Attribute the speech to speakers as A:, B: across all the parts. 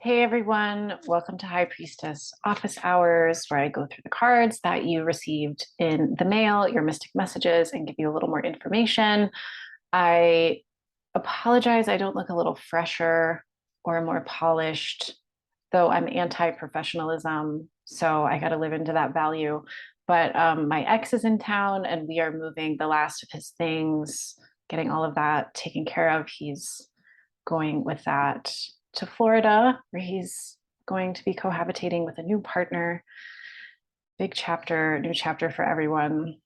A: Hey everyone, welcome to High Priestess Office Hours, where I go through the cards that you received in the mail, your mystic messages, and give you a little more information. I apologize, I don't look a little fresher or more polished, though I'm anti-professionalism, so I got to live into that value. But my ex is in town and we are moving the last of his things, getting all of that taken care of. He's going with that to Florida, where he's going to be cohabitating with a new partner. Big chapter, new chapter for everyone.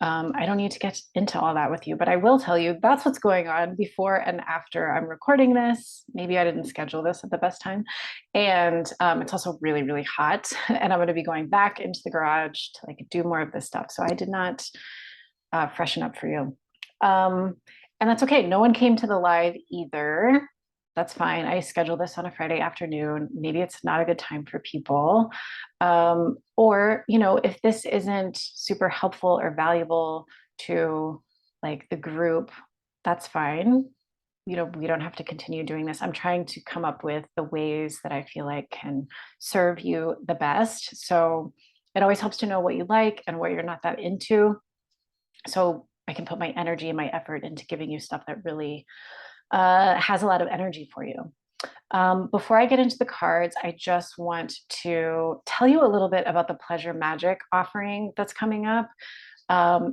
A: I don't need to get into all that with you, but I will tell you that's what's going on before and after I'm recording this. Maybe I didn't schedule this at the best time. And it's also really, really hot. And I'm going to be going back into the garage to like do more of this stuff. So I did not freshen up for you. And that's okay. No one came to the live either. That's fine. I scheduled this on a Friday afternoon. Maybe it's not a good time for people. Or, if this isn't super helpful or valuable to like the group, that's fine. We don't have to continue doing this. I'm trying to come up with the ways that I feel like can serve you the best. So it always helps to know what you like and what you're not that into. So I can put my energy and my effort into giving you stuff that really has a lot of energy for you. Before I get into the cards, I just want to tell you a little bit about the Pleasure Magic offering that's coming up.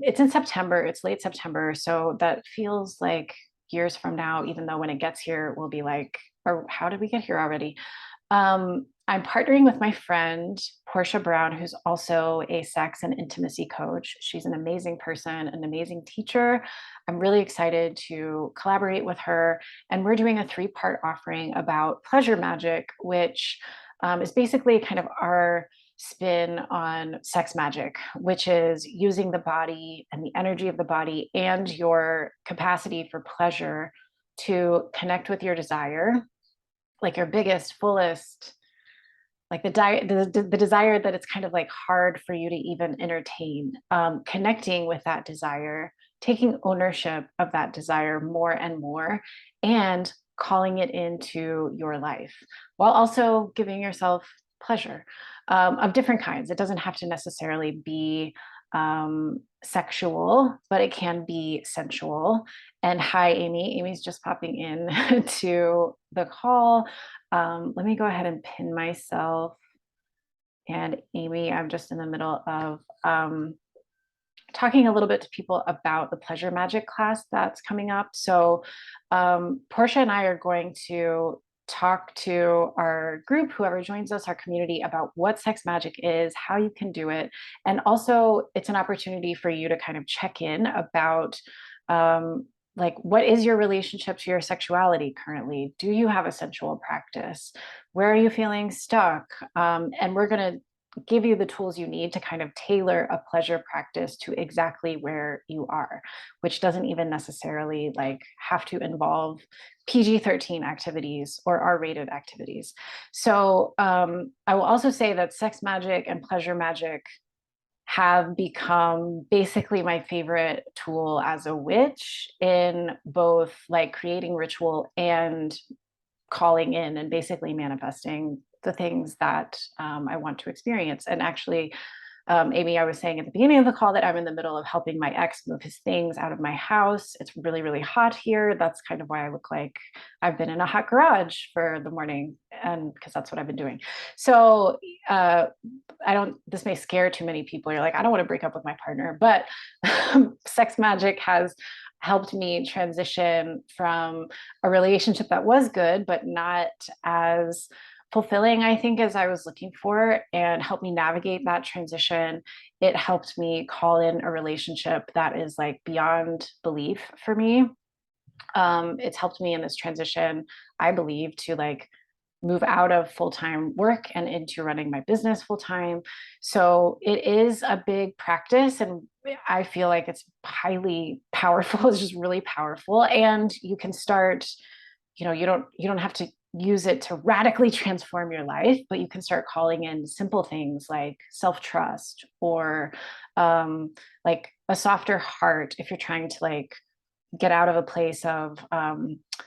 A: It's in September, it's late September, so that feels like years from now, even though when it gets here, we'll be like, or how did we get here already? I'm partnering with my friend, Portia Brown, who's also a sex and intimacy coach. She's an amazing person, an amazing teacher. I'm really excited to collaborate with her. And we're doing a three-part offering about pleasure magic, which is basically kind of our spin on sex magic, which is using the body and the energy of the body and your capacity for pleasure to connect with your desire, like your biggest, fullest, like the desire that it's kind of like hard for you to even entertain, connecting with that desire, taking ownership of that desire more and more, and calling it into your life while also giving yourself pleasure of different kinds. It doesn't have to necessarily be sexual, but it can be sensual. And hi, Amy. Amy's just popping in to the call. Let me go ahead and pin myself. And Amy, I'm just in the middle of talking a little bit to people about the Pleasure Magic class that's coming up. So Portia and I are going to talk to our group, whoever joins us, our community, about what sex magic is, how you can do it. And also it's an opportunity for you to kind of check in about like, what is your relationship to your sexuality currently? Do you have a sensual practice? Where are you feeling stuck? And we're going to give you the tools you need to kind of tailor a pleasure practice to exactly where you are, which doesn't even necessarily like have to involve PG-13 activities or R-rated activities. So I will also say that sex magic and pleasure magic have become basically my favorite tool as a witch in both like creating ritual and calling in and basically manifesting the things that I want to experience. And actually, Amy, I was saying at the beginning of the call that I'm in the middle of helping my ex move his things out of my house. It's really, really hot here. That's kind of why I look like I've been in a hot garage for the morning, and because that's what I've been doing. So this may scare too many people. You're like, I don't want to break up with my partner, but sex magic has helped me transition from a relationship that was good, but not as fulfilling, I think, as I was looking for, and helped me navigate that transition. It helped me call in a relationship that is like beyond belief for me. It's helped me in this transition, I believe, to like move out of full-time work and into running my business full-time. So it is a big practice, and I feel like it's highly powerful. It's just really powerful. And you can start, you don't have to use it to radically transform your life, but you can start calling in simple things like self-trust or like a softer heart if you're trying to like get out of a place of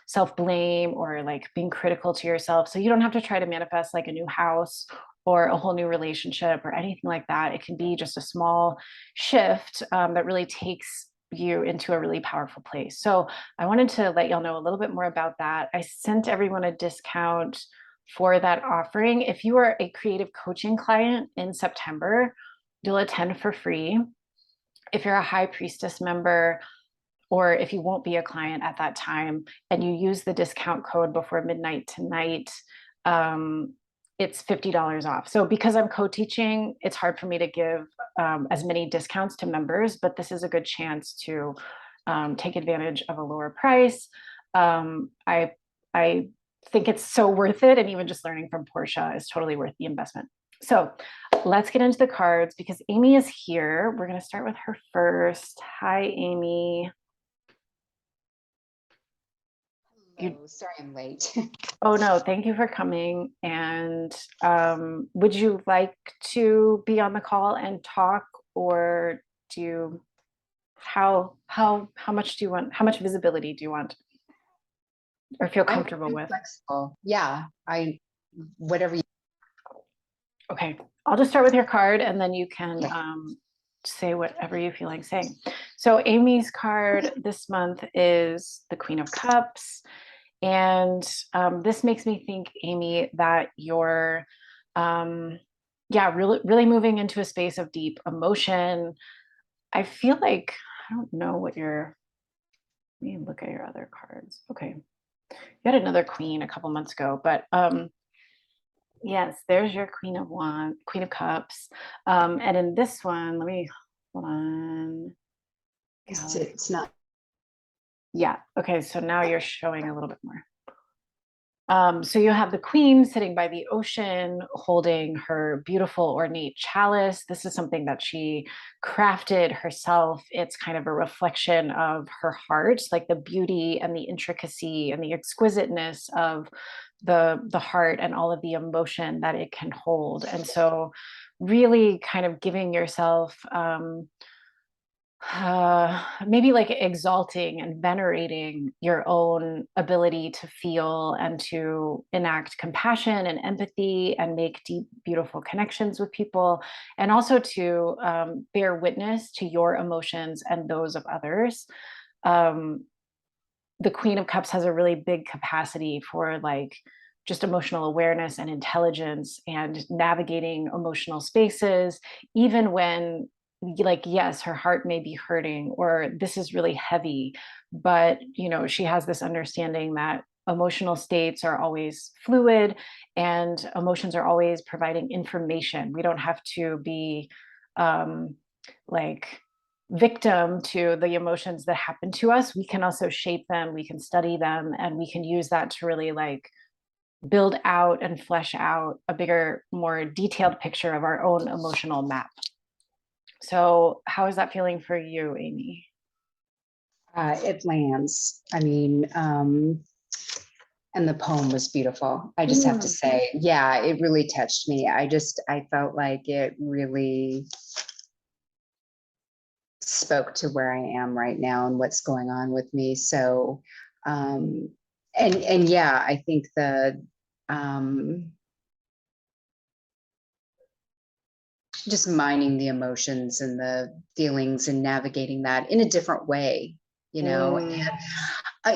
A: self-blame or like being critical to yourself. So you don't have to try to manifest like a new house or a whole new relationship or anything like that. It can be just a small shift that really takes you into a really powerful place. So I wanted to let y'all know a little bit more about that. I sent everyone a discount for that offering. If you are a creative coaching client in September, you'll attend for free. If you're a High Priestess member, or if you won't be a client at that time and you use the discount code before midnight tonight, it's $50 off. So because I'm co-teaching, it's hard for me to give as many discounts to members, but this is a good chance to take advantage of a lower price. I think it's so worth it, and even just learning from Portia is totally worth the investment. So let's get into the cards because Amy is here. We're going to start with her first. Hi, Amy.
B: Hello, sorry I'm late.
A: Oh no, thank you for coming. And would you like to be on the call and talk, or do you, how much do you want? How much visibility do you want, or feel
B: I'm
A: comfortable with?
B: flexible. Yeah, whatever you.
A: Okay, I'll just start with your card, and then you can
B: Okay.
A: say whatever you feel like saying. So Amy's card this month is the Queen of Cups. And this makes me think, Amy, that you're, yeah, really moving into a space of deep emotion. I feel like, I don't know what your, let me look at your other cards. Okay. You had another queen a couple months ago, but yes, there's your Queen of Cups. And in this one, let me, hold on.
B: It's not.
A: Yeah. Okay. So now you're showing a little bit more. So you have the queen sitting by the ocean holding her beautiful ornate chalice. This is something that she crafted herself. It's kind of a reflection of her heart, like the beauty and the intricacy and the exquisiteness of the heart and all of the emotion that it can hold. And so really kind of giving yourself maybe like exalting and venerating your own ability to feel and to enact compassion and empathy and make deep, beautiful connections with people, and also to bear witness to your emotions and those of others. Um, the Queen of Cups has a really big capacity for like just emotional awareness and intelligence and navigating emotional spaces, even when like yes her heart may be hurting or this is really heavy, but she has this understanding that emotional states are always fluid and emotions are always providing information. We don't have to be like victim to the emotions that happen to us. We can also shape them, we can study them, and we can use that to really like build out and flesh out a bigger, more detailed picture of our own emotional map. So how is that feeling for you, Amy?
B: It lands. I mean, and the poem was beautiful. I just have to say, yeah, it really touched me. I felt like it really spoke to where I am right now and what's going on with me. So, and yeah, I think um, just mining the emotions and the feelings and navigating that in a different way, you know. And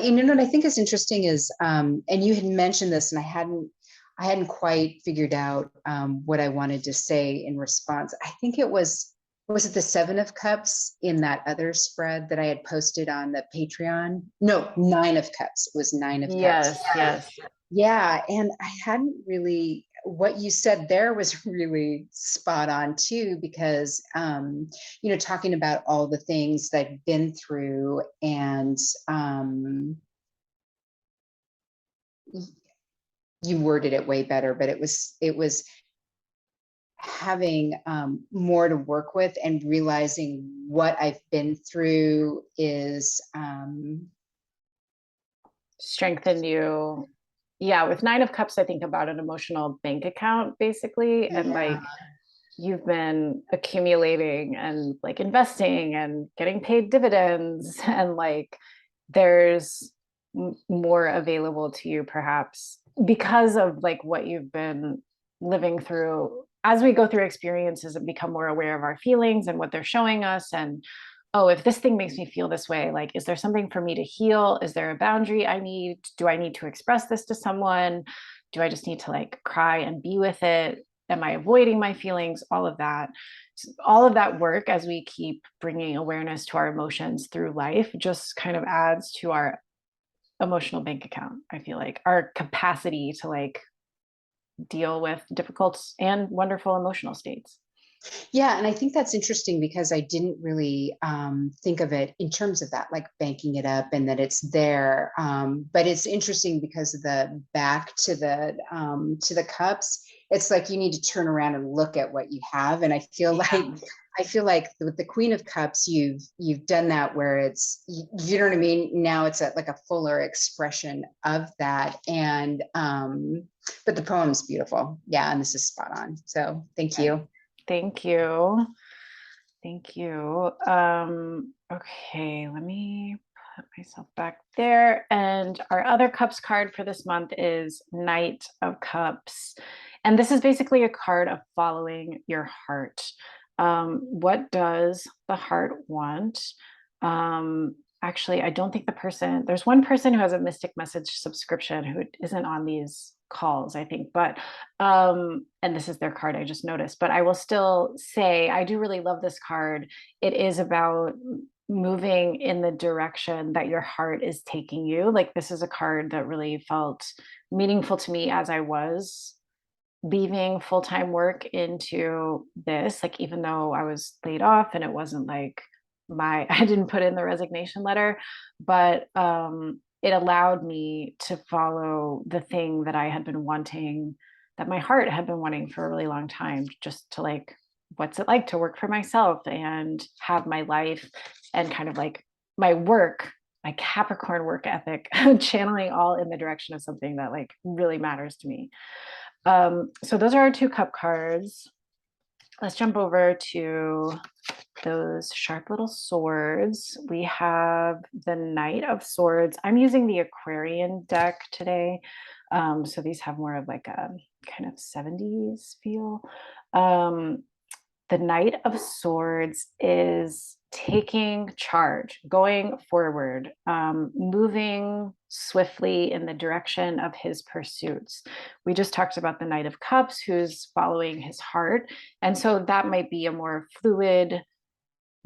B: you know what I think is interesting is, and you had mentioned this, and I hadn't quite figured out what I wanted to say in response. I think was it the Seven of Cups in that other spread that I had posted on the Patreon? No, Nine of Cups. It was Nine of Cups.
A: Yes.
B: Yeah, and I hadn't really, what you said there was really spot on too, because you know, talking about all the things that I've been through, and you worded it way better, but it was having more to work with and realizing what I've been through is
A: Strengthen you. Yeah, with Nine of Cups, I think about an emotional bank account basically, and like you've been accumulating and like investing and getting paid dividends and like there's more available to you perhaps because of like what you've been living through as we go through experiences and become more aware of our feelings and what they're showing us. And oh, if this thing makes me feel this way, like, is there something for me to heal? Is there a boundary I need? Do I need to express this to someone? Do I just need to like cry and be with it? Am I avoiding my feelings? All of that work as we keep bringing awareness to our emotions through life just kind of adds to our emotional bank account. I feel like our capacity to like deal with difficult and wonderful emotional states.
B: Yeah, and I think that's interesting because I didn't really think of it in terms of that, like banking it up and that it's there. But it's interesting because of the back to the cups. It's like you need to turn around and look at what you have. And
A: Yeah.
B: I feel like with the Queen of Cups, you've done that where it's you know what I mean. Now it's like a fuller expression of that. And but the poem's beautiful. Yeah, and this is spot on. So thank
A: Okay.
B: you.
A: Thank you. Thank you. Okay, let me put myself back there. And our other cups card for this month is Knight of Cups. And this is basically a card of following your heart. What does the heart want? Actually, I don't think there's one person who has a Mystic Message subscription who isn't on these calls, I think, but and this is their card, I just noticed, but I will still say I do really love this card. It is about moving in the direction that your heart is taking you. Like, this is a card that really felt meaningful to me as I was leaving full-time work into this, like, even though I was laid off and it wasn't like I didn't put in the resignation letter, but it allowed me to follow the thing that I had been wanting, that my heart had been wanting for a really long time, just to like, what's it like to work for myself and have my life and kind of like my work, my Capricorn work ethic, channeling all in the direction of something that like really matters to me. So those are our two cup cards. Let's jump over to those sharp little swords. We have the Knight of Swords. I'm using the Aquarian deck today. So these have more of like a kind of 70s feel. The Knight of Swords is taking charge, going forward, moving swiftly in the direction of his pursuits. We just talked about the Knight of Cups, who's following his heart. And so that might be a more fluid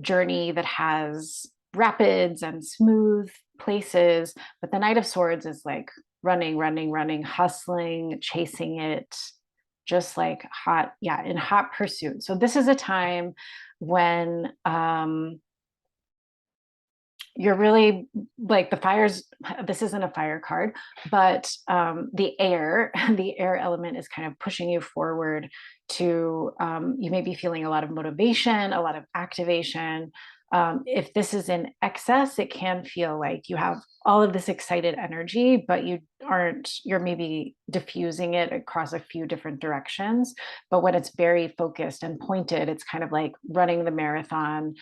A: journey that has rapids and smooth places. But the Knight of Swords is like running, running, running, hustling, chasing it, just like hot, yeah, in hot pursuit. So this is a time when you're really like the fires. This isn't a fire card, but the air the air element is kind of pushing you forward to you may be feeling a lot of motivation, a lot of activation. If this is in excess, it can feel like you have all of this excited energy, but you're maybe diffusing it across a few different directions. But when it's very focused and pointed, it's kind of like running the marathon,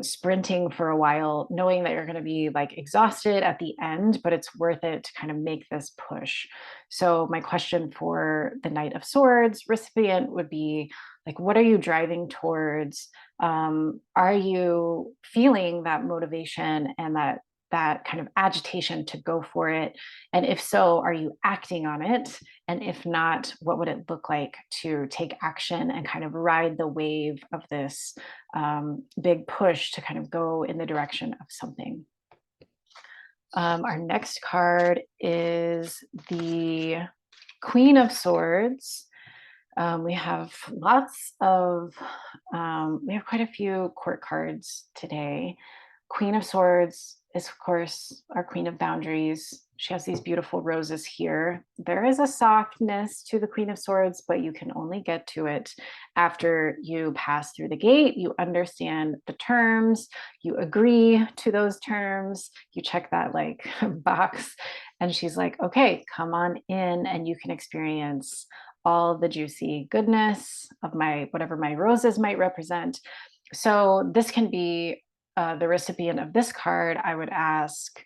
A: sprinting for a while, knowing that you're going to be like exhausted at the end, but it's worth it to kind of make this push. So, my question for the Knight of Swords recipient would be like, what are you driving towards? Are you feeling that motivation and that kind of agitation to go for it? And if so, are you acting on it? And if not, what would it look like to take action and kind of ride the wave of this big push to kind of go in the direction of something? Our next card is the Queen of Swords. We have we have quite a few court cards today. Queen of Swords is, of course, our Queen of Boundaries. She has these beautiful roses here. There is a softness to the Queen of Swords, but you can only get to it after you pass through the gate. You understand the terms, you agree to those terms, you check that like box, and she's like, okay, come on in and you can experience all the juicy goodness of my whatever my roses might represent. So this can be the recipient of this card. I would ask,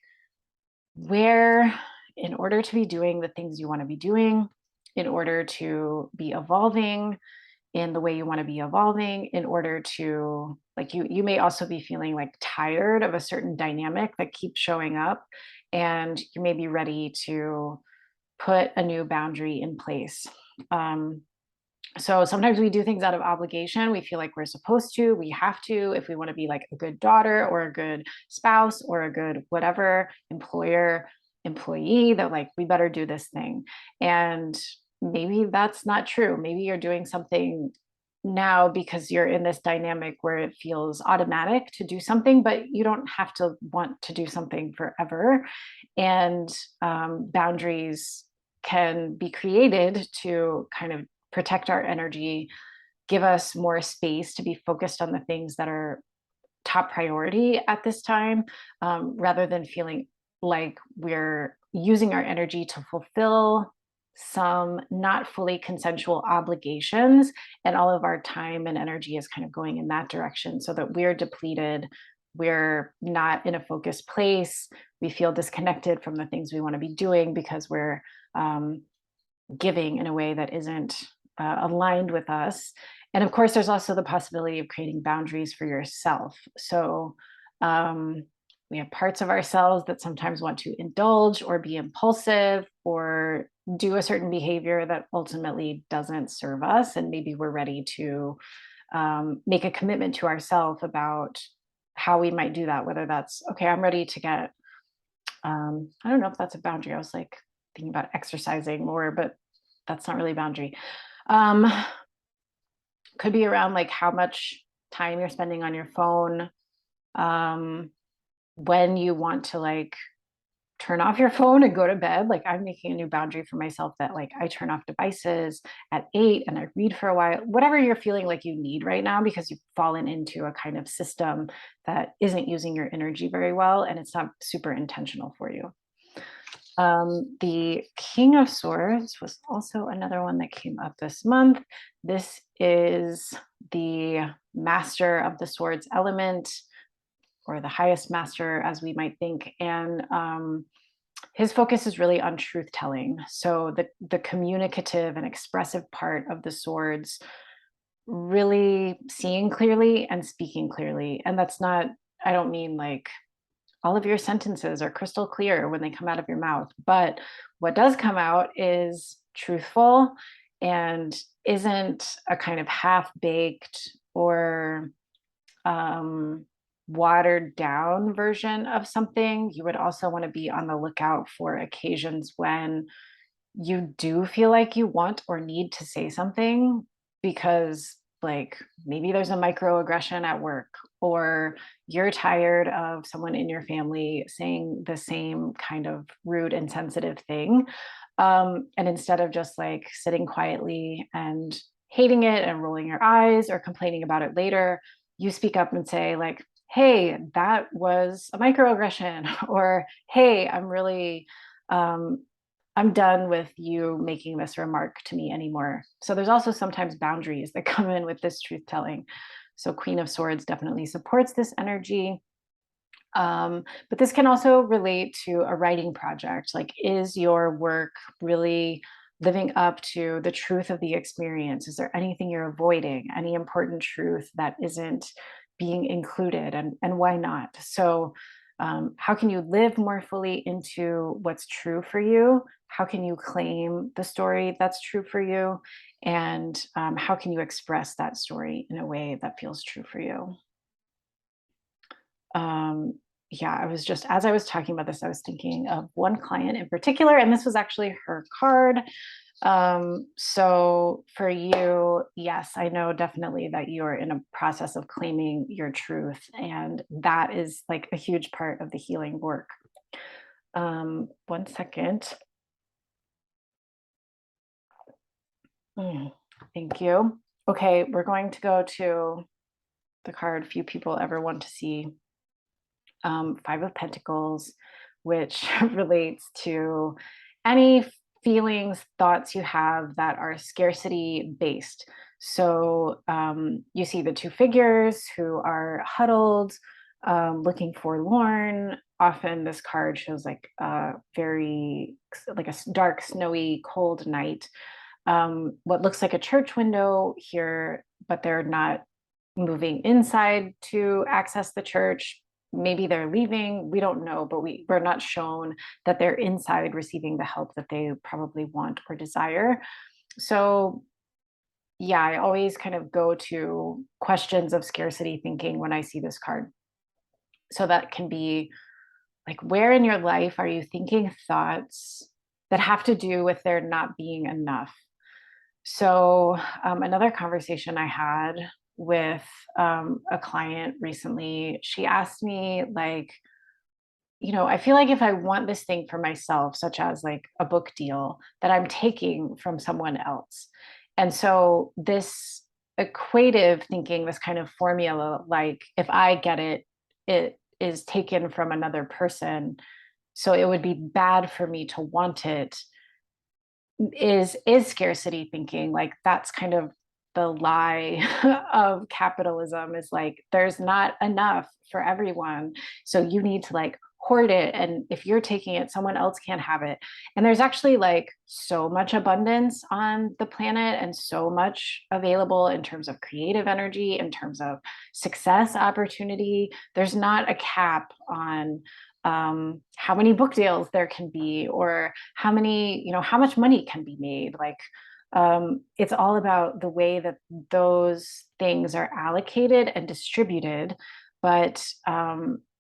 A: where, in order to be doing the things you want to be doing, in order to be evolving in the way you want to be evolving, in order to, like, you may also be feeling like tired of a certain dynamic that keeps showing up, and you may be ready to put a new boundary in place. um, so sometimes we do things out of obligation. We feel like we're supposed to, we have to, if we want to be like a good daughter or a good spouse or a good whatever, employer, employee, that like we better do this thing. And maybe that's not true. Maybe you're doing something now because you're in this dynamic where it feels automatic to do something, but you don't have to want to do something forever. And boundaries can be created to kind of protect our energy, give us more space to be focused on the things that are top priority at this time, rather than feeling like we're using our energy to fulfill some not fully consensual obligations. And all of our time and energy is kind of going in that direction so that we're depleted. We're not in a focused place. We feel disconnected from the things we want to be doing because we're um, giving in a way that isn't aligned with us. And of course, there's also the possibility of creating boundaries for yourself. So um, we have parts of ourselves that sometimes want to indulge or be impulsive or do a certain behavior that ultimately doesn't serve us. And maybe we're ready to make a commitment to ourselves about how we might do that, whether that's, okay, I'm ready to get, I don't know if that's a boundary. I was like thinking about exercising more, but that's not really a boundary. Um, could be around like how much time you're spending on your phone, um, when you want to like turn off your phone and go to bed. Like I'm making a new boundary for myself that like I turn off devices at 8 and I read for a while, whatever you're feeling like you need right now, because you've fallen into a kind of system that isn't using your energy very well and it's not super intentional for you. The King of Swords was also another one that came up this month. This is the master of the swords element, or the highest master, as we might think. And his focus is really on truth telling. So the communicative and expressive part of the swords, really seeing clearly and speaking clearly. And that's not, I don't mean like all of your sentences are crystal clear when they come out of your mouth. But what does come out is truthful and isn't a kind of half baked or um, watered down version of something. You would also want to be on the lookout for occasions when you do feel like you want or need to say something because like maybe there's a microaggression at work, or you're tired of someone in your family saying the same kind of rude and sensitive thing, and instead of just like sitting quietly and hating it and rolling your eyes or complaining about it later, you speak up and say like, hey, that was a microaggression, or hey, um, I'm done with you making this remark to me anymore. So there's also sometimes boundaries that come in with this truth telling. So Queen of Swords definitely supports this energy. But this can also relate to a writing project. Like, is your work really living up to the truth of the experience? Is there anything you're avoiding? Any important truth that isn't being included? And why not? So, how can you live more fully into what's true for you? How can you claim the story that's true for you? And how can you express that story in a way that feels true for you? um, yeah, I was just, as I was talking about this, I was thinking of one client in particular, and this was actually her card. So for you, yes, I know definitely that you're in a process of claiming your truth, and that is like a huge part of the healing work. One second. Thank you. Okay, we're going to go to the card few people ever want to see. Five of Pentacles, which relates to any feelings, thoughts you have that are scarcity based. So you see the two figures who are huddled, looking forlorn, often this card shows like a very like a dark, snowy, cold night. What looks like a church window here, but they're not moving inside to access the church. Maybe they're leaving. We don't know, but we're not shown that they're inside receiving the help that they probably want or desire. So yeah, I always kind of go to questions of scarcity thinking when I see this card. So that can be like, where in your life are you thinking thoughts that have to do with there not being enough? So, another conversation I had with a client recently, she asked me, like, I feel like if I want this thing for myself, such as like a book deal, that I'm taking from someone else. And so, this equative thinking, this kind of formula, like, if I get it, it is taken from another person. So, it would be bad for me to want it is scarcity thinking. Like that's kind of the lie of capitalism, is like there's not enough for everyone, so you need to like hoard it, and if you're taking it someone else can't have it. And there's actually like so much abundance on the planet and so much available in terms of creative energy, in terms of success opportunity. There's not a cap on how many book deals there can be, or how many, how much money can be made. Like, it's all about the way that those things are allocated and distributed, but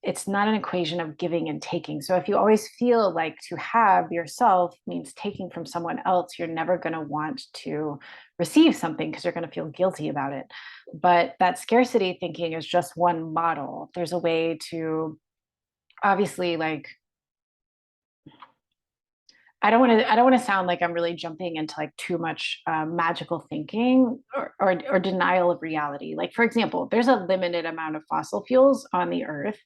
A: it's not an equation of giving and taking. So if you always feel like to have yourself means taking from someone else, you're never going to want to receive something because you're going to feel guilty about it. But that scarcity thinking is just one model. There's a way to, obviously, like, I don't want to sound like I'm really jumping into like too much magical thinking, or denial of reality. Like, for example, there's a limited amount of fossil fuels on the earth.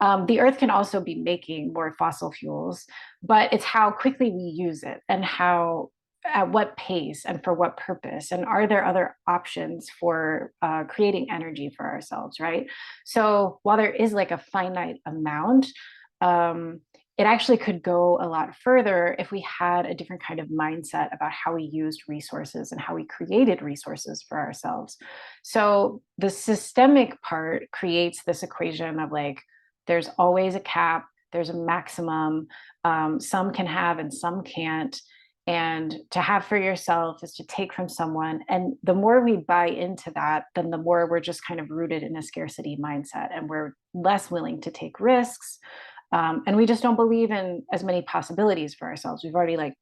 A: The earth can also be making more fossil fuels, but it's how quickly we use it, and how, at what pace, and for what purpose, and are there other options for creating energy for ourselves, right? So while there is like a finite amount, um, it actually could go a lot further if we had a different kind of mindset about how we used resources and how we created resources for ourselves. So the systemic part creates this equation of like, there's always a cap, there's a maximum, some can have and some can't. And to have for yourself is to take from someone. And the more we buy into that, then the more we're just kind of rooted in a scarcity mindset, and we're less willing to take risks. And we just don't believe in as many possibilities for ourselves. We've already like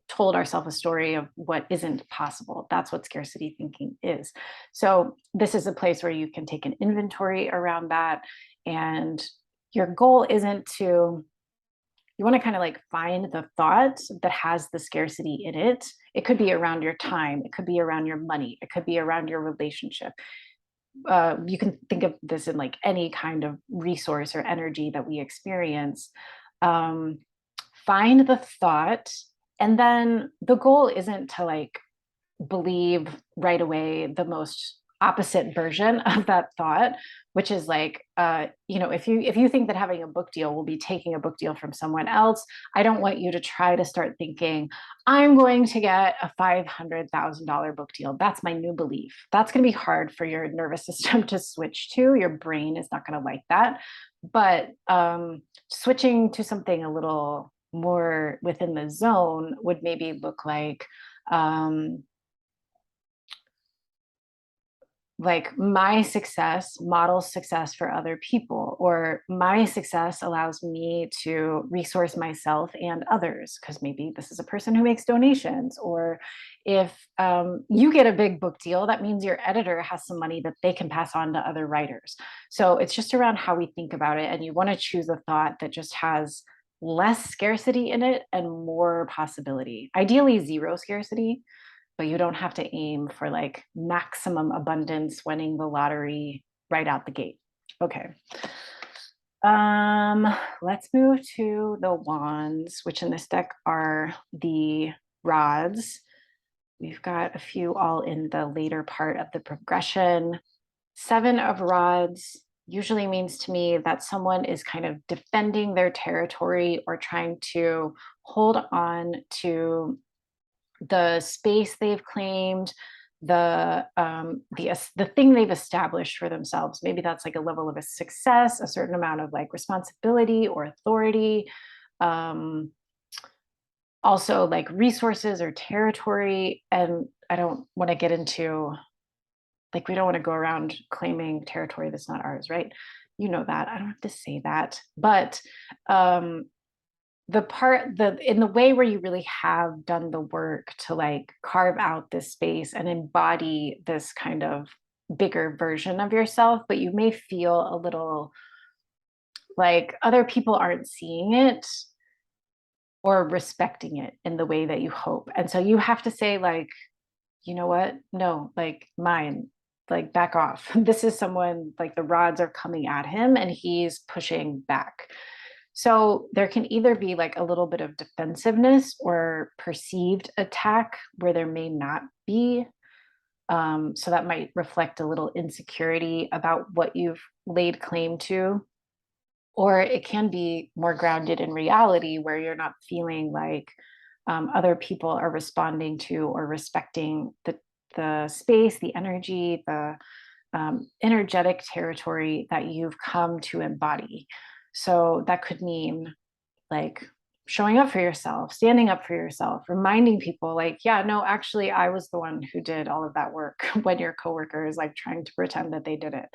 A: told ourselves a story of what isn't possible. That's what scarcity thinking is. So this is a place where you can take an inventory around that. And your goal isn't to, you want to kind of like find the thought that has the scarcity in it. It could be around your time, it could be around your money, it could be around your relationship. You can think of this in like any kind of resource or energy that we experience. Um, Find the thought, and then the goal isn't to like believe right away the most opposite version of that thought, which is like, if you think that having a book deal will be taking a book deal from someone else, I don't want you to try to start thinking, I'm going to get a $500,000 book deal. That's my new belief. That's going to be hard for your nervous system to switch to. Your brain is not going to like that. But switching to something a little more within the zone would maybe look um, like my success models success for other people, or my success allows me to resource myself and others, because maybe this is a person who makes donations. Or if you get a big book deal, that means your editor has some money that they can pass on to other writers. So it's just around how we think about it, and you want to choose a thought that just has less scarcity in it and more possibility, ideally zero scarcity. But you don't have to aim for like maximum abundance, winning the lottery right out the gate. Okay. Let's move to the wands, which in this deck are the rods. We've got a few all in the later part of the progression. 7 of rods, usually means to me that someone is kind of defending their territory or trying to hold on to the space they've claimed, the thing they've established for themselves. Maybe that's like a level of a success, a certain amount of like responsibility or authority. Um, Also like resources or territory. And I don't want to get into, like, we don't want to go around claiming territory that's not ours, right? You know that. I don't have to say that. But um the in the way where you really have done the work to like carve out this space and embody this kind of bigger version of yourself, but you may feel a little like other people aren't seeing it or respecting it in the way that you hope. And so you have to say, like, you know what? No, like mine, like back off. This is someone like the rods are coming at him and he's pushing back. So there can either be like a little bit of defensiveness or perceived attack where there may not be. So that might reflect a little insecurity about what you've laid claim to. Or it can be more grounded in reality where you're not feeling like other people are responding to or respecting the space, the energy, the energetic territory that you've come to embody. So that could mean like showing up for yourself, standing up for yourself, reminding people like, yeah, no, actually, I was the one who did all of that work when your coworker is like trying to pretend that they did it.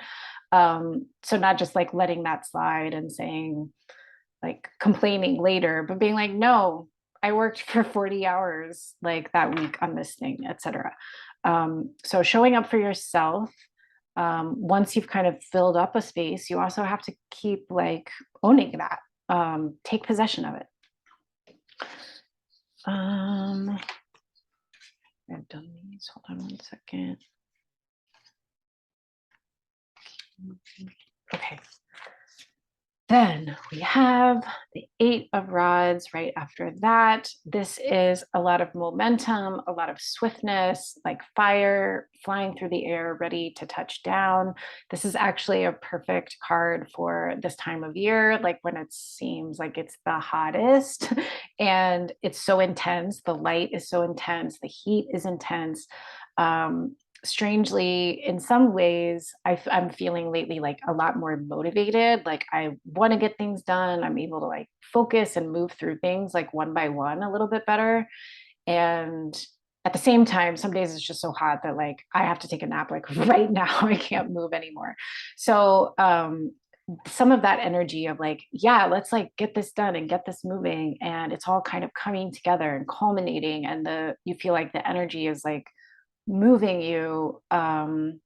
A: So not just like letting that slide and saying, like complaining later, but being like, no, I worked for 40 hours like that week on this thing, etc. So showing up for yourself, once you've kind of filled up a space, you also have to keep like owning that, take possession of it. I've done these. Hold on one second. Okay. Then we have the 8 of Rods right after that. This is a lot of momentum, a lot of swiftness, like fire flying through the air, ready to touch down. This is actually a perfect card for this time of year, like when it seems like it's the hottest and it's so intense. The light is so intense, the heat is intense. Strangely, in some ways, I'm feeling lately like a lot more motivated. Like I want to get things done. I'm able to like focus and move through things like one by one a little bit better. And at the same time, some days it's just so hot that like I have to take a nap like right now. I can't move anymore. So some of that energy of like, yeah, let's like get this done and get this moving. And it's all kind of coming together and culminating. And you feel like the energy is like moving you in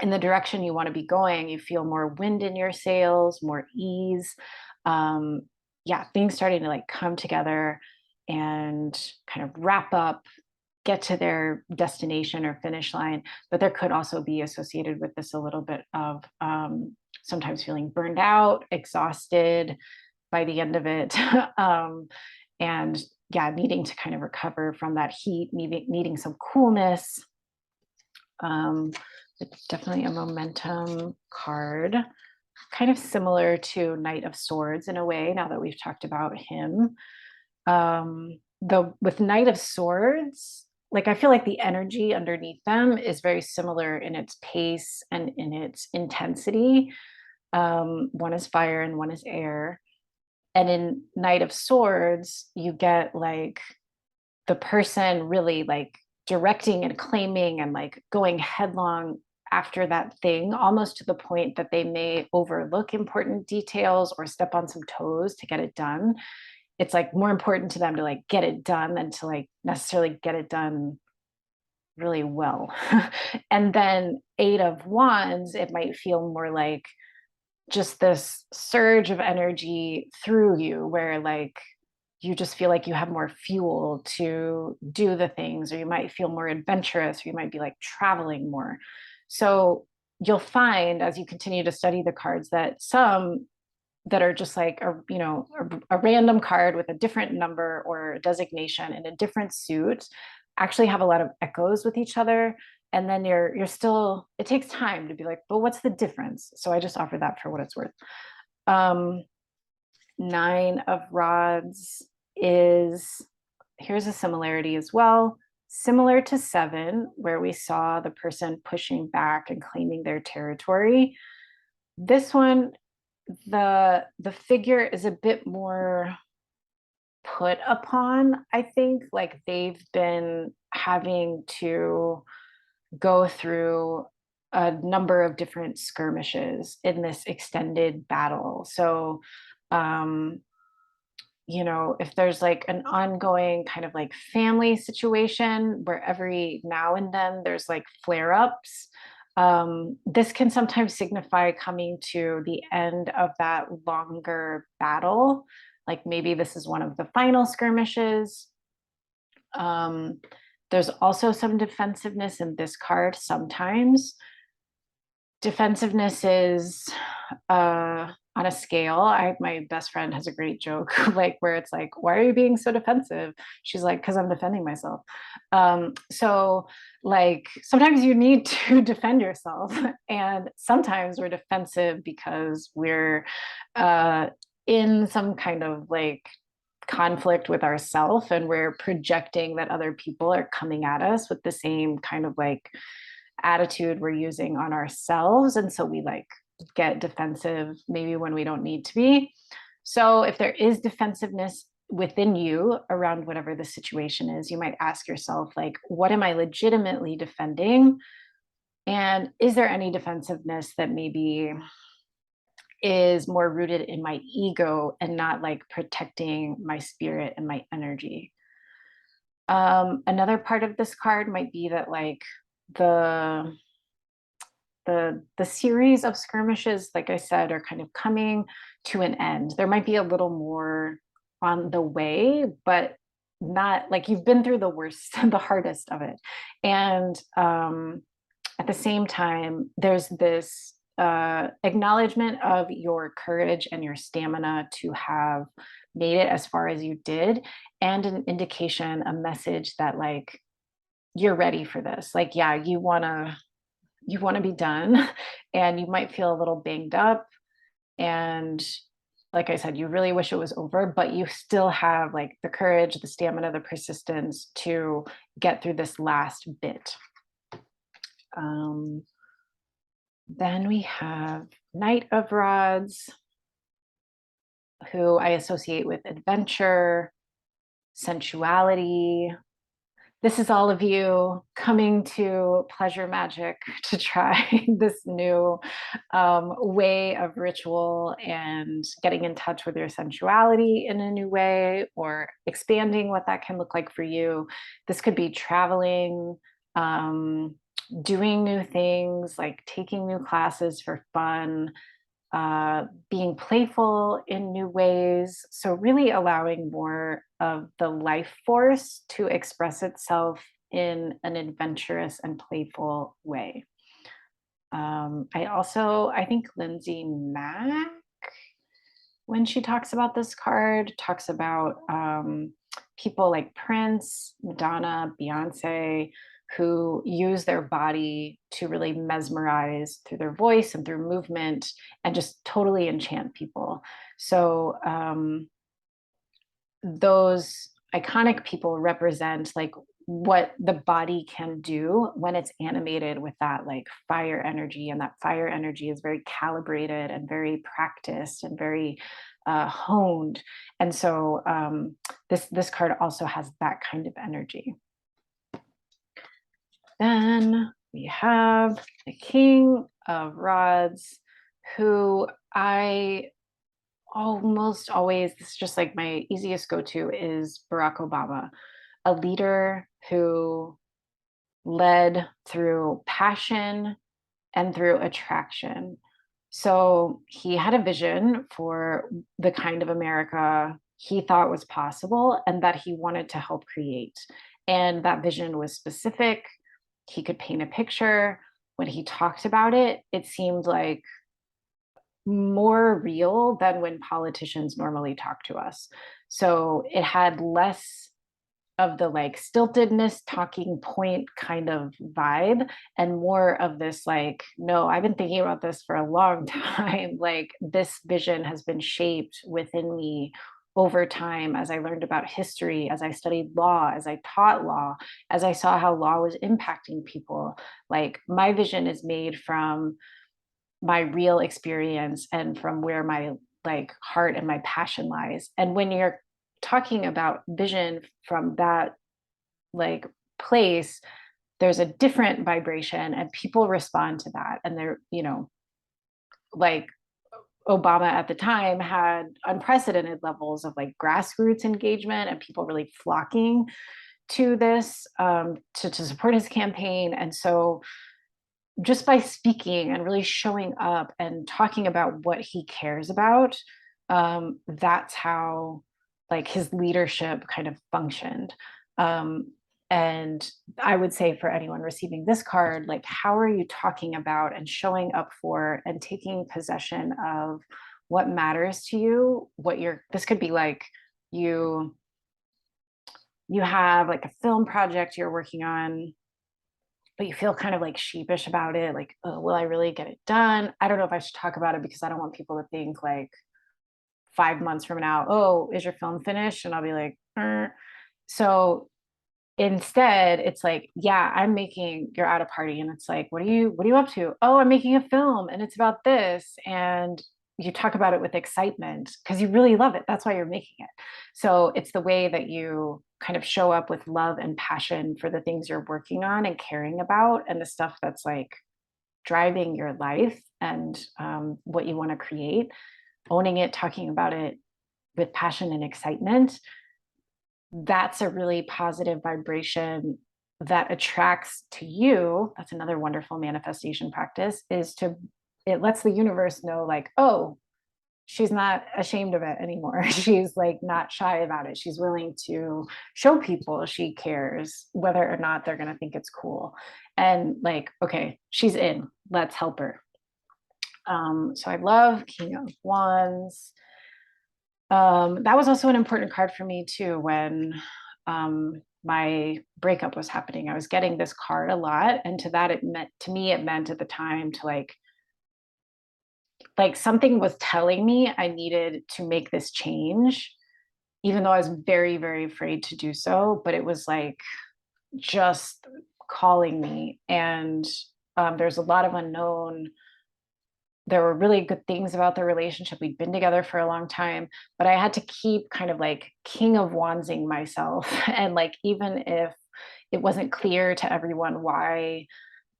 A: the direction you want to be going. You feel more wind in your sails, more ease. Um, yeah, things starting to like come together and kind of wrap up, get to their destination or finish line. But there could also be associated with this a little bit of sometimes feeling burned out, exhausted by the end of it. And yeah, needing to kind of recover from that heat, needing some coolness. It's definitely a momentum card, kind of similar to Knight of Swords in a way, now that we've talked about him. Though with Knight of Swords, like I feel like the energy underneath them is very similar in its pace and in its intensity. One is fire and one is air. And in Knight of Swords, you get like the person really like directing and claiming and like going headlong after that thing, almost to the point that they may overlook important details or step on some toes to get it done. It's like more important to them to like get it done than to like necessarily get it done really well. And then 8 of Wands, it might feel more like just this surge of energy through you where like you just feel like you have more fuel to do the things, or you might feel more adventurous, or you might be like traveling more. So you'll find as you continue to study the cards that some that are just like a random card with a different number or designation in a different suit actually have a lot of echoes with each other. And then you're still, it takes time to be like, but what's the difference? So I just offer that for what it's worth. Um, Nine of Rods is, here's a similarity as well. Similar to seven, where we saw the person pushing back and claiming their territory. This one, the figure is a bit more put upon, I think. Like they've been having to go through a number of different skirmishes in this extended battle. So, um, if there's like an ongoing kind of like family situation where every now and then there's like flare ups, this can sometimes signify coming to the end of that longer battle. Like maybe this is one of the final skirmishes. Um, there's also some defensiveness in this card sometimes. Defensiveness is on a scale. My best friend has a great joke, like where it's like, why are you being so defensive? She's like, because I'm defending myself. So like sometimes you need to defend yourself, and sometimes we're defensive because we're in some kind of like conflict with ourself, and we're projecting that other people are coming at us with the same kind of like attitude we're using on ourselves, and so we like get defensive maybe when we don't need to be. So if there is defensiveness within you around whatever the situation is, you might ask yourself, like, what am I legitimately defending, and is there any defensiveness that maybe is more rooted in my ego and not like protecting my spirit and my energy. Another part of this card might be that like the the series of skirmishes, like I said, are kind of coming to an end. There might be a little more on the way, but not like you've been through the worst, the hardest of it. And at the same time, there's this acknowledgement of your courage and your stamina to have made it as far as you did, and an indication, a message that like you're ready for this. Like, yeah, you want to be done, and you might feel a little banged up, and like I said, you really wish it was over, but you still have like the courage, the stamina, the persistence to get through this last bit. um, then we have Knight of Rods, who I associate with adventure, sensuality. This is all of you coming to Pleasure Magic to try this new way of ritual and getting in touch with your sensuality in a new way, or expanding what that can look like for you. This could be traveling, doing new things, like taking new classes for fun, being playful in new ways. So, really allowing more of the life force to express itself in an adventurous and playful way. I think Lindsay Mack, when she talks about this card, talks about people like Prince, Madonna, Beyonce, who use their body to really mesmerize through their voice and through movement and just totally enchant people. So those iconic people represent like what the body can do when it's animated with that like fire energy, and that fire energy is very calibrated and very practiced and very honed. And so this card also has that kind of energy. Then we have the King of Rods, who I almost always, this is just like my easiest go-to, is Barack Obama, a leader who led through passion and through attraction. So he had a vision for the kind of America he thought was possible and that he wanted to help create. And that vision was specific. He could paint a picture. When he talked about it, it seemed like more real than when politicians normally talk to us. So it had less of the like stiltedness, talking point kind of vibe, and more of this like, no, I've been thinking about this for a long time. Like this vision has been shaped within me over time as I learned about history, as I studied law, as I taught law, as I saw how law was impacting people. Like my vision is made from my real experience and from where my like heart and my passion lies. And when you're talking about vision from that like place, there's a different vibration and people respond to that. And they're, like Obama at the time had unprecedented levels of like grassroots engagement and people really flocking to this to support his campaign. And so just by speaking and really showing up and talking about what he cares about, that's how like his leadership kind of functioned. Um, and I would say for anyone receiving this card, like, how are you talking about and showing up for and taking possession of what matters to you? This could be like you, you have like a film project you're working on, but you feel kind of like sheepish about it. Like, oh, will I really get it done? I don't know if I should talk about it because I don't want people to think like 5 months from now, oh, is your film finished? And I'll be like, so instead it's like, yeah, I'm making, you're at a party and it's like, what are you up to? Oh, I'm making a film and it's about this. And you talk about it with excitement because you really love it. That's why you're making it. So it's the way that you kind of show up with love and passion for the things you're working on and caring about, and the stuff that's like driving your life and what you want to create, owning it, talking about it with passion and excitement. That's a really positive vibration that attracts to you. That's another wonderful manifestation practice, is to, it lets the universe know like, oh, she's not ashamed of it anymore. She's like not shy about it. She's willing to show people she cares, whether or not they're going to think it's cool. And like, okay, she's in, let's help her. So I love King of Wands. That was also an important card for me too when my breakup was happening. I was getting this card a lot, and it meant at the time to like something was telling me I needed to make this change, even though I was very, very afraid to do so. But it was like just calling me, and there's a lot of unknown. There were really good things about the relationship. We'd been together for a long time, but I had to keep kind of like king of wandsing myself. And like, even if it wasn't clear to everyone why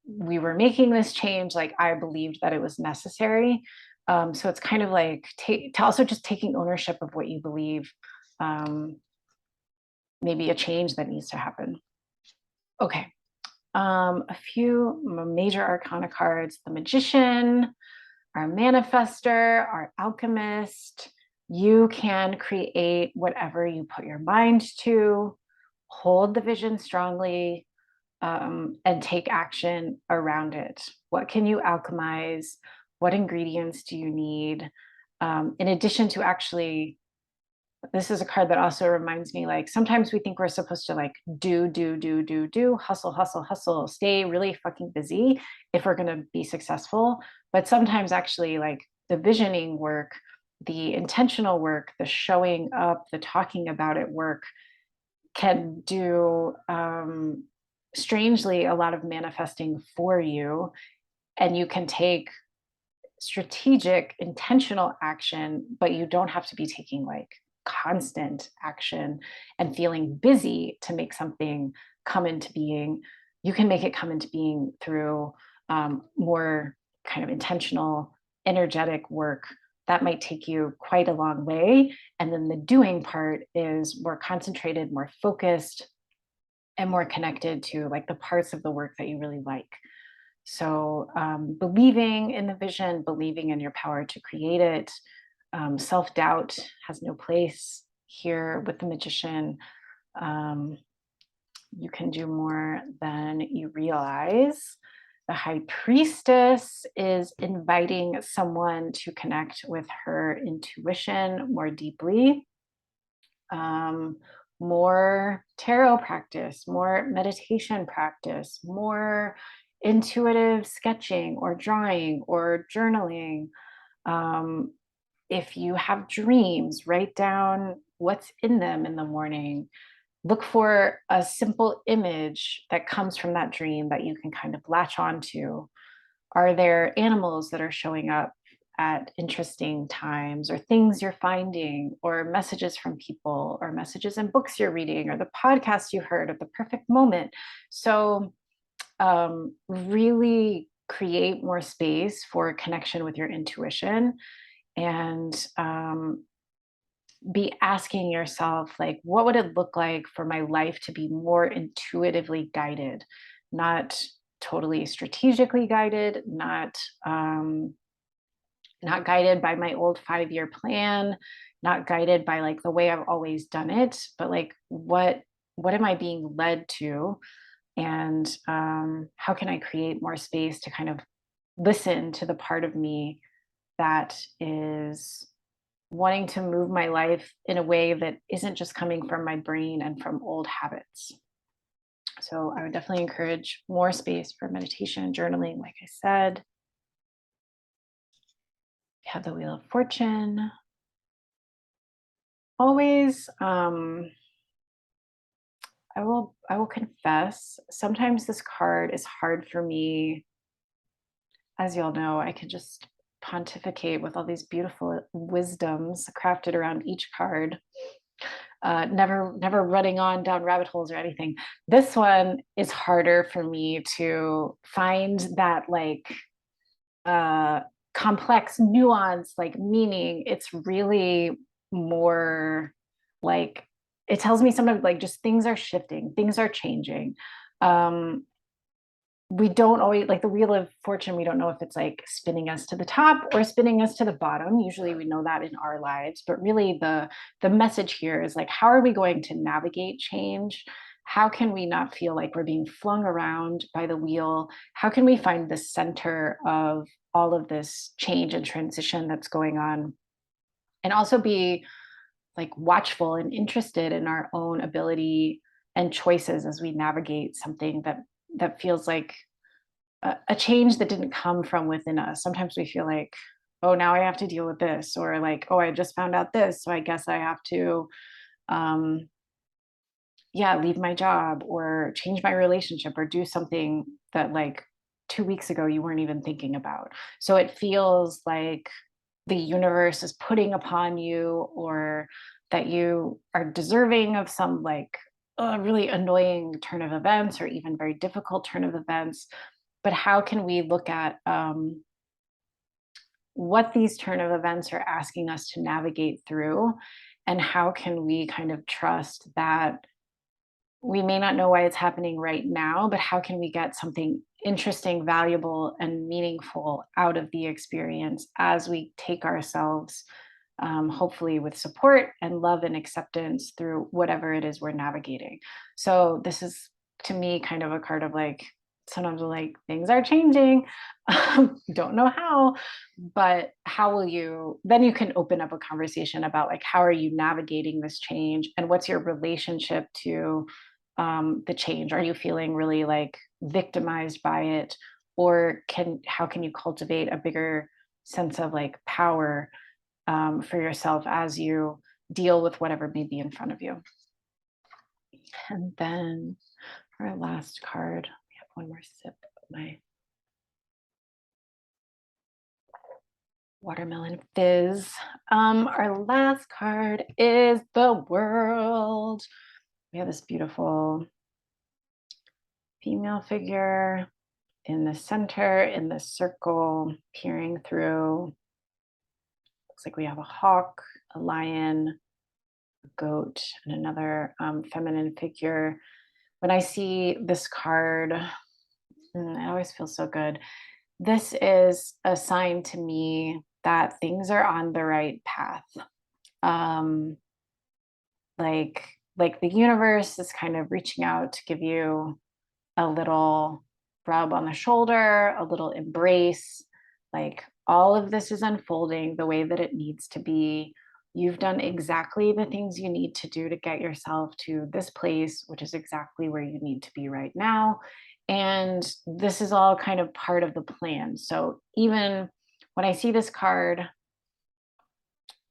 A: we were making this change, like I believed that it was necessary. So it's kind of like to also just taking ownership of what you believe, um, maybe a change that needs to happen. Okay. A few major arcana cards: the Magician, our manifester, our alchemist. You can create whatever you put your mind to. Hold the vision strongly, and take action around it. What can you alchemize? What ingredients do you need? In addition to actually, this is a card that also reminds me, like, sometimes we think we're supposed to like do, hustle, hustle, hustle, stay really fucking busy if we're going to be successful. But sometimes actually, like, the visioning work, the intentional work, the showing up, the talking about it work can do strangely a lot of manifesting for you. And you can take strategic, intentional action, but you don't have to be taking like constant action and feeling busy to make something come into being. You can make it come into being through more kind of intentional, energetic work that might take you quite a long way. And then the doing part is more concentrated, more focused, and more connected to like the parts of the work that you really like. So believing in the vision, believing in your power to create it. Self-doubt has no place here with the Magician. Um, you can do more than you realize. The High Priestess is inviting someone to connect with her intuition more deeply. Um, more tarot practice, more meditation practice, more intuitive sketching or drawing or journaling. Um, if you have dreams, write down what's in them in the morning. Look for a simple image that comes from that dream that you can kind of latch onto. Are there animals that are showing up at interesting times, or things you're finding, or messages from people, or messages in books you're reading, or the podcast you heard at the perfect moment? So, really create more space for connection with your intuition, and be asking yourself, like, what would it look like for my life to be more intuitively guided, not totally strategically guided, not guided by my old 5-year plan, not guided by like the way I've always done it, but like what am I being led to, and how can I create more space to kind of listen to the part of me that is wanting to move my life in a way that isn't just coming from my brain and from old habits. So I would definitely encourage more space for meditation, journaling, like I said. We have the Wheel of Fortune. Always, I will confess, sometimes this card is hard for me. As y'all know, I can just pontificate with all these beautiful wisdoms crafted around each card. Never running on down rabbit holes or anything. This one is harder for me to find that like uh, complex nuance, like meaning. It's really more like it tells me sometimes like just things are shifting, things are changing. Um, we don't always like the Wheel of Fortune. We don't know if it's like spinning us to the top or spinning us to the bottom. Usually we know that in our lives, but really the message here is like, how are we going to navigate change? How can we not feel like we're being flung around by the wheel? How can we find the center of all of this change and transition that's going on, and also be like watchful and interested in our own ability and choices as we navigate something that feels like a change that didn't come from within us. Sometimes we feel like, oh, now I have to deal with this, or like, oh, I just found out this, so I guess I have to, um, yeah, leave my job or change my relationship or do something that like 2 weeks ago you weren't even thinking about. So it feels like the universe is putting upon you, or that you are deserving of some like really annoying turn of events, or even very difficult turn of events. But how can we look at what these turn of events are asking us to navigate through, and how can we kind of trust that we may not know why it's happening right now, but how can we get something interesting, valuable, and meaningful out of the experience as we take ourselves, hopefully with support and love and acceptance, through whatever it is we're navigating. So this is, to me, kind of a card of like, sometimes we're like, things are changing. Don't know how, but how will you, then you can open up a conversation about like, how are you navigating this change, and what's your relationship to the change? Are you feeling really like victimized by it, or how can you cultivate a bigger sense of like power for yourself as you deal with whatever may be in front of you? And then for our last card, we have one more sip of my watermelon fizz. Our last card is the World. We have this beautiful female figure in the center, in the circle, peering through. Looks like we have a hawk, a lion, a goat, and another feminine figure. When I see this card, it always feels so good. This is a sign to me that things are on the right path. Um, like the universe is kind of reaching out to give you a little rub on the shoulder, a little embrace. Like all of this is unfolding the way that it needs to be. You've done exactly the things you need to do to get yourself to this place, which is exactly where you need to be right now. And this is all kind of part of the plan. So even when I see this card,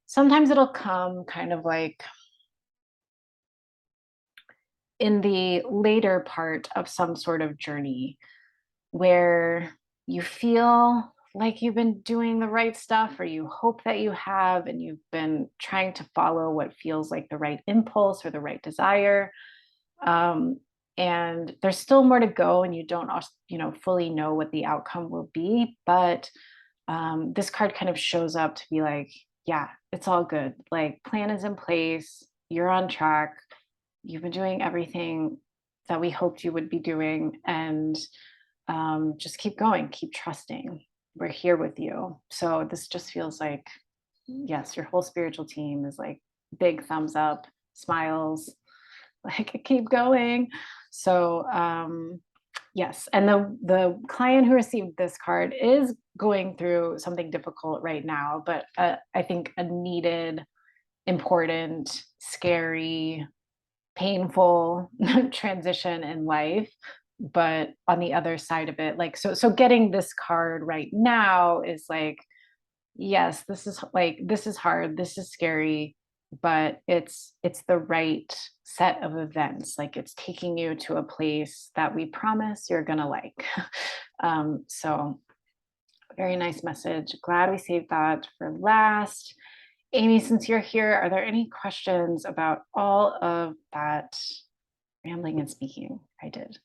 A: sometimes it'll come kind of like in the later part of some sort of journey where you feel like you've been doing the right stuff, or you hope that you have, and you've been trying to follow what feels like the right impulse or the right desire. Um, and there's still more to go, and you don't, fully know what the outcome will be. But this card kind of shows up to be like, yeah, it's all good. Like, plan is in place. You're on track. You've been doing everything that we hoped you would be doing, and just keep going, keep trusting. We're here with you. So this just feels like, yes, your whole spiritual team is like big thumbs up, smiles, like keep going. So yes, and the client who received this card is going through something difficult right now, but I think a needed, important, scary, painful transition in life. But on the other side of it, like, so getting this card right now is like, yes, this is hard, this is scary, but it's the right set of events. Like, it's taking you to a place that we promise you're gonna like. So very nice message. Glad we saved that for last. Amy, since you're here, are there any questions about all of that rambling and speaking I did?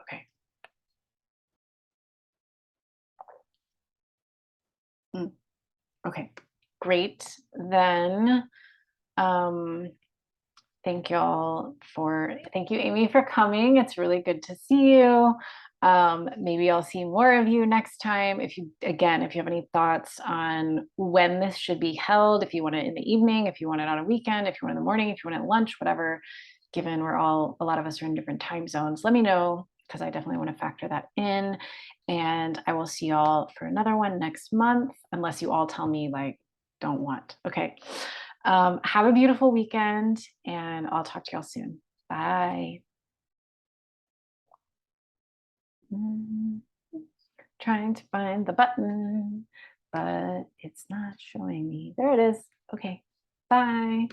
A: Okay. Mm, okay, great. Then um thank you, Amy, for coming. It's really good to see you. Maybe I'll see more of you next time. If you have any thoughts on when this should be held, if you want it in the evening, if you want it on a weekend, if you want it in the morning, if you want it at lunch, whatever, given a lot of us are in different time zones, let me know, because I definitely want to factor that in. And I will see y'all for another one next month, unless you all tell me like, don't want. Okay. Have a beautiful weekend, and I'll talk to y'all soon. Bye. Mm, Trying to find the button, but it's not showing me. There it is. Okay. Bye.